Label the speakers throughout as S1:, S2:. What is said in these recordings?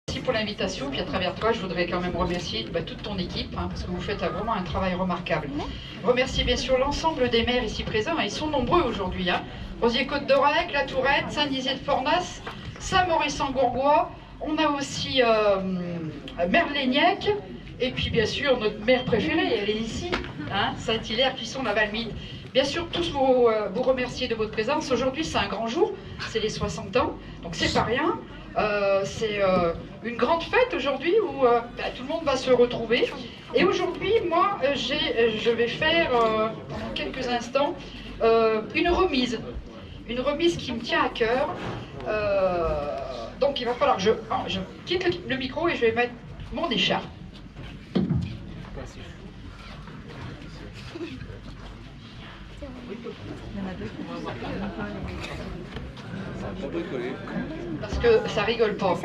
S1: Merci pour l'invitation, puis à travers toi, je voudrais quand même remercier toute ton équipe, parce que vous faites vraiment un travail remarquable. Remercier bien sûr l'ensemble des maires ici présents, ils sont nombreux aujourd'hui. Rosier-Côte-d'Orec, La Tourette, Saint-Dizier-de-Fornas, Saint-Maurice-en-Gourgois, on a aussi Merléniac, et puis bien sûr notre maire préférée, elle est ici, Saint-Hilaire, Clisson-la-Valmine. Bien sûr, tous vous remercier de votre présence. Aujourd'hui, c'est un grand jour, c'est les 60 ans, donc c'est pas rien. C'est une grande fête aujourd'hui où tout le monde va se retrouver. Et aujourd'hui, moi, je vais faire pendant quelques instants une remise qui me tient à cœur. Donc il va falloir que je quitte le micro et je vais mettre mon écharpe. Parce que ça rigole pas.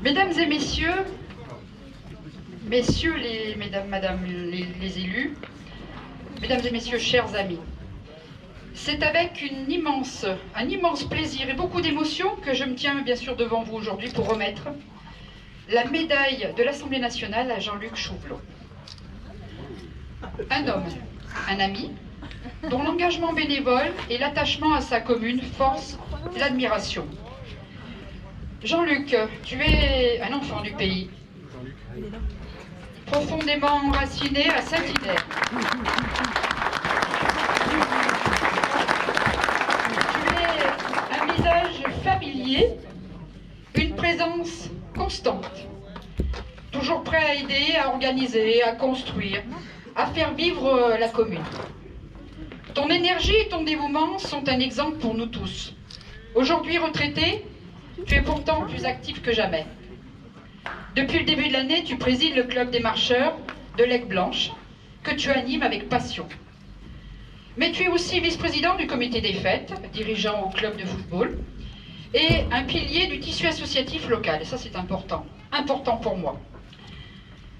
S1: Mesdames et messieurs, madame les élus, mesdames et messieurs, chers amis, c'est avec un immense plaisir et beaucoup d'émotion que je me tiens bien sûr devant vous aujourd'hui pour remettre la médaille de l'Assemblée nationale à Jean-Luc Chouvelot. Un homme, un ami, dont l'engagement bénévole et l'attachement à sa commune forcent l'admiration. Jean-Luc, tu es un enfant du pays, profondément enraciné à Saint-Hilaire. Tu es un visage familier, une présence constante, toujours prêt à aider, à organiser, à construire, à faire vivre la commune. Ton énergie et ton dévouement sont un exemple pour nous tous. Aujourd'hui retraité, tu es pourtant plus actif que jamais. Depuis le début de l'année, tu présides le club des marcheurs de l'Aigle Blanche, que tu animes avec passion. Mais tu es aussi vice-président du comité des fêtes, dirigeant au club de football, et un pilier du tissu associatif local. Et ça, c'est important pour moi.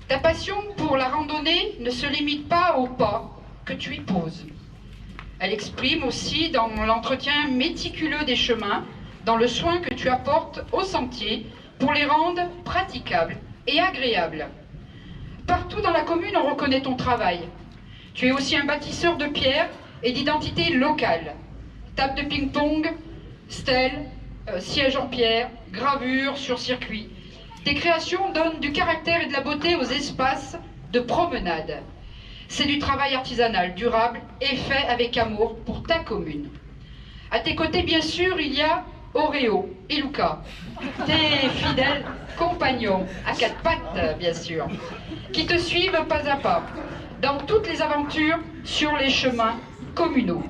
S1: Ta passion pour la randonnée ne se limite pas au pas que tu y poses. Elle exprime aussi dans l'entretien méticuleux des chemins, dans le soin que tu apportes aux sentiers pour les rendre praticables et agréables. Partout dans la commune, on reconnaît ton travail. Tu es aussi un bâtisseur de pierre et d'identité locale. Table de ping-pong, stèles, sièges en pierre, gravures sur circuit. Tes créations donnent du caractère et de la beauté aux espaces de promenade. C'est du travail artisanal, durable et fait avec amour pour ta commune. À tes côtés, bien sûr, il y a Oreo et Luca, tes fidèles compagnons, à quatre pattes, bien sûr, qui te suivent pas à pas dans toutes les aventures sur les chemins communaux.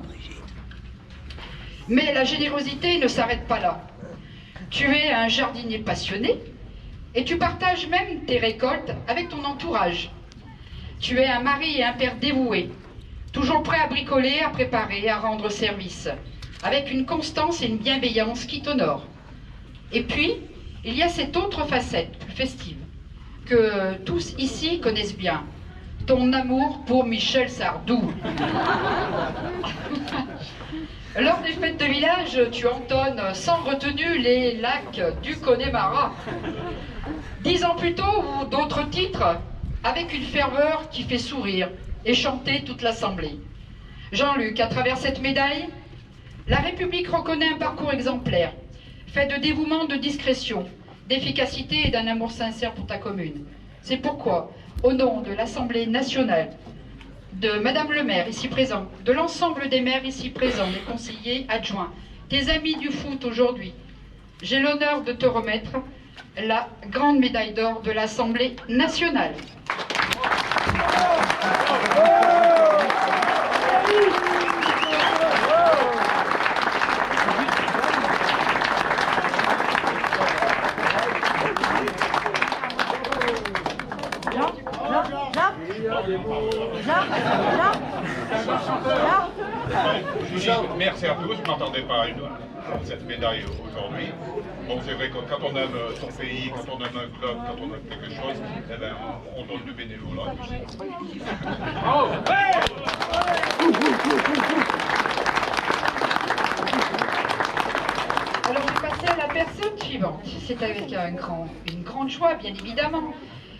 S1: Mais la générosité ne s'arrête pas là. Tu es un jardinier passionné et tu partages même tes récoltes avec ton entourage. Tu es un mari et un père dévoué, toujours prêt à bricoler, à préparer, à rendre service, avec une constance et une bienveillance qui t'honorent. Et puis, il y a cette autre facette, plus festive, que tous ici connaissent bien, ton amour pour Michel Sardou. Lors des fêtes de village, tu entonnes sans retenue les lacs du Connemara. 10 ans plus tôt, ou d'autres titres, avec une ferveur qui fait sourire et chanter toute l'Assemblée. Jean-Luc, à travers cette médaille, la République reconnaît un parcours exemplaire, fait de dévouement, de discrétion, d'efficacité et d'un amour sincère pour ta commune. C'est pourquoi, au nom de l'Assemblée nationale, de Madame le maire ici présent, de l'ensemble des maires ici présents, des conseillers adjoints, tes amis du foot aujourd'hui, j'ai l'honneur de te remettre la grande médaille d'or de l'Assemblée nationale.
S2: Merci à tous, je ne m'attendais pas à cette médaille aujourd'hui. Bon, c'est vrai que quand on aime son pays, quand on aime un club, quand on aime quelque chose, eh ben, on donne du bénévolat.
S1: c'est avec une grande joie, bien évidemment,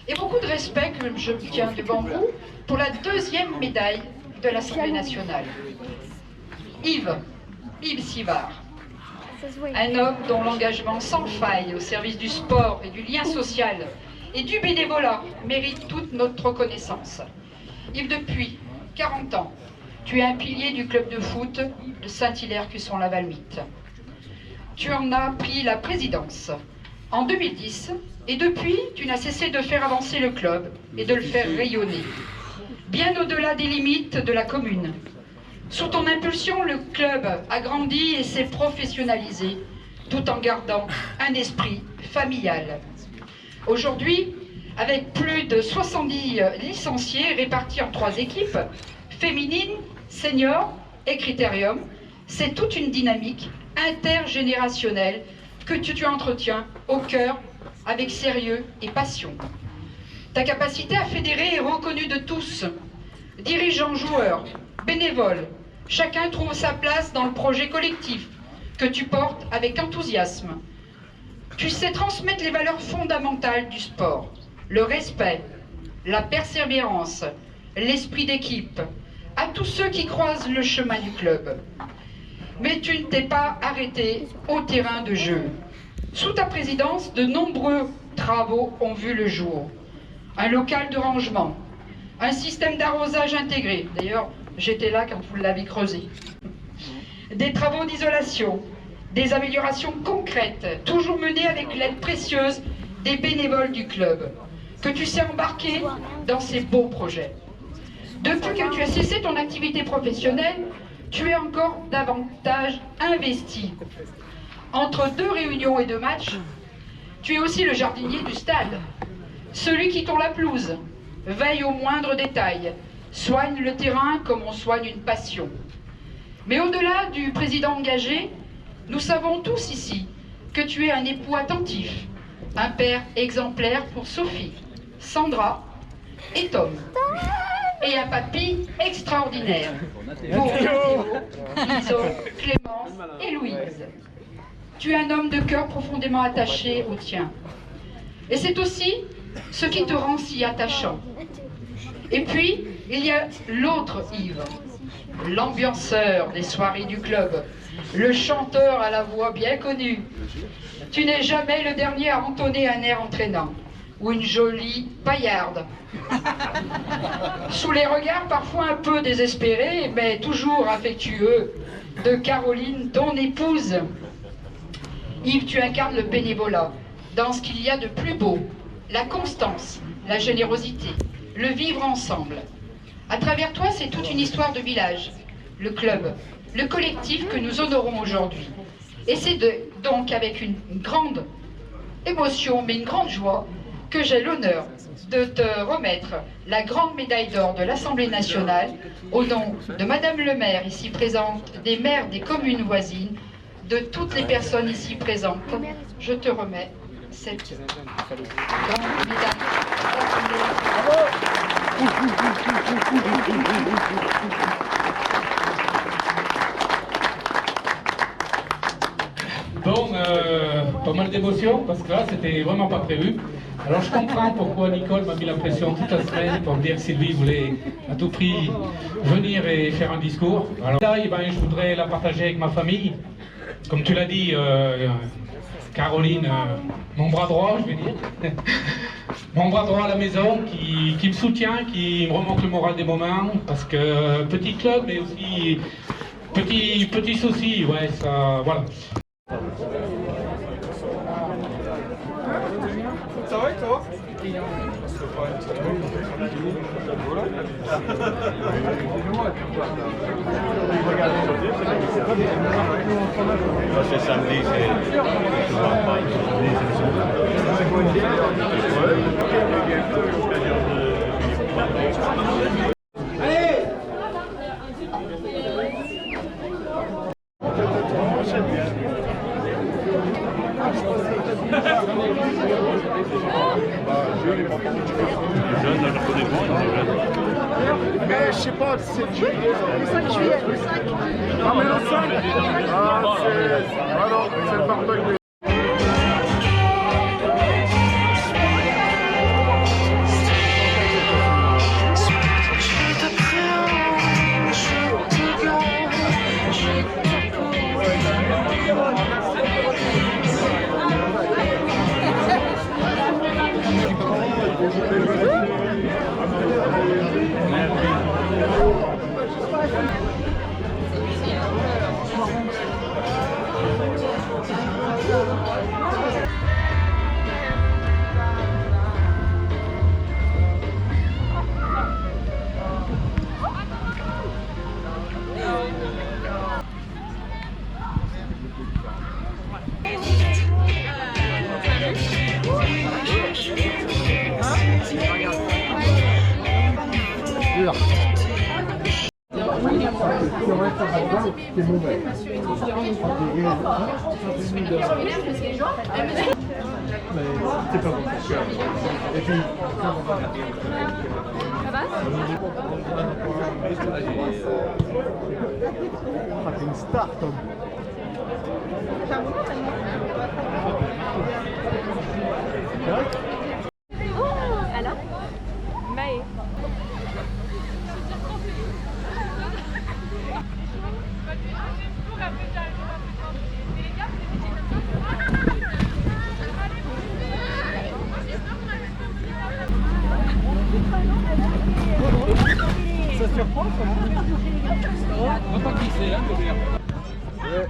S1: et beaucoup de respect que je tiens devant vous pour la deuxième médaille de l'Assemblée nationale. Yves Sivard, un homme dont l'engagement sans faille au service du sport et du lien social et du bénévolat mérite toute notre reconnaissance. Yves, depuis 40 ans, tu es un pilier du club de foot de Saint-Hilaire-Cusson-la-Valmite. Tu en as pris la présidence en 2010 et depuis, tu n'as cessé de faire avancer le club et de le faire rayonner, bien au-delà des limites de la commune. Sous ton impulsion, le club a grandi et s'est professionnalisé, tout en gardant un esprit familial. Aujourd'hui, avec plus de 70 licenciés répartis en 3 équipes, féminines, seniors et critérium, c'est toute une dynamique intergénérationnelle que tu entretiens au cœur avec sérieux et passion. Ta capacité à fédérer est reconnue de tous, dirigeants, joueurs, bénévoles. Chacun trouve sa place dans le projet collectif que tu portes avec enthousiasme. Tu sais transmettre les valeurs fondamentales du sport, le respect, la persévérance, l'esprit d'équipe, à tous ceux qui croisent le chemin du club. Mais tu ne t'es pas arrêté au terrain de jeu. Sous ta présidence, de nombreux travaux ont vu le jour. Un local de rangement, un système d'arrosage intégré, d'ailleurs j'étais là quand vous l'avez creusé, des travaux d'isolation, des améliorations concrètes, toujours menées avec l'aide précieuse des bénévoles du club, que tu sais embarquer dans ces beaux projets. Depuis que tu as cessé ton activité professionnelle, tu es encore davantage investi. Entre 2 réunions et 2 matchs, tu es aussi le jardinier du stade, celui qui tond la pelouse, veille aux moindres détails, soigne le terrain comme on soigne une passion. Mais au-delà du président engagé, nous savons tous ici que tu es un époux attentif, un père exemplaire pour Sophie, Sandra et Tom, et un papy extraordinaire pour Théo, Iso, Clémence et Louise. Tu es un homme de cœur profondément attaché au tien. Et c'est aussi ce qui te rend si attachant. Et puis, il y a l'autre Yves, l'ambianceur des soirées du club, le chanteur à la voix bien connue. Tu n'es jamais le dernier à entonner un air entraînant ou une jolie paillarde. Sous les regards parfois un peu désespérés, mais toujours affectueux, de Caroline, ton épouse. Yves, tu incarnes le bénévolat dans ce qu'il y a de plus beau, la constance, la générosité, le vivre ensemble. À travers toi, c'est toute une histoire de village, le club, le collectif que nous honorons aujourd'hui. Et c'est donc avec une grande émotion, mais une grande joie, que j'ai l'honneur de te remettre la grande médaille d'or de l'Assemblée nationale au nom de Madame le maire ici présente, des maires des communes voisines, de toutes les personnes ici présentes. Je te remets cette grande médaille.
S3: Bon, pas mal d'émotions parce que là c'était vraiment pas prévu. Alors je comprends pourquoi Nicole m'a mis la pression toute la semaine pour me dire que Sylvie voulait à tout prix venir et faire un discours. Alors là, je voudrais la partager avec ma famille. Comme tu l'as dit, Caroline, mon bras droit, je vais dire. Mon bras droit à la maison qui me soutient, qui me remonte le moral des moments. Parce que petit club, mais aussi petit souci, ouais, ça, voilà.
S4: Ça va et toi?
S5: C'est samedi, c'est
S4: Mais je sais pas, c'est juillet. Le 5 juillet. Ah mais le 5. Ah c'est le pardon. Si on reste à Bagdad, c'est mauvais. Mais c'est pas bon. Et puis, c'est une star, Tom.
S5: Alors Maë.
S4: Ça surprend, ça?
S3: On va pas glisser, hein, le verre.
S4: Ouais.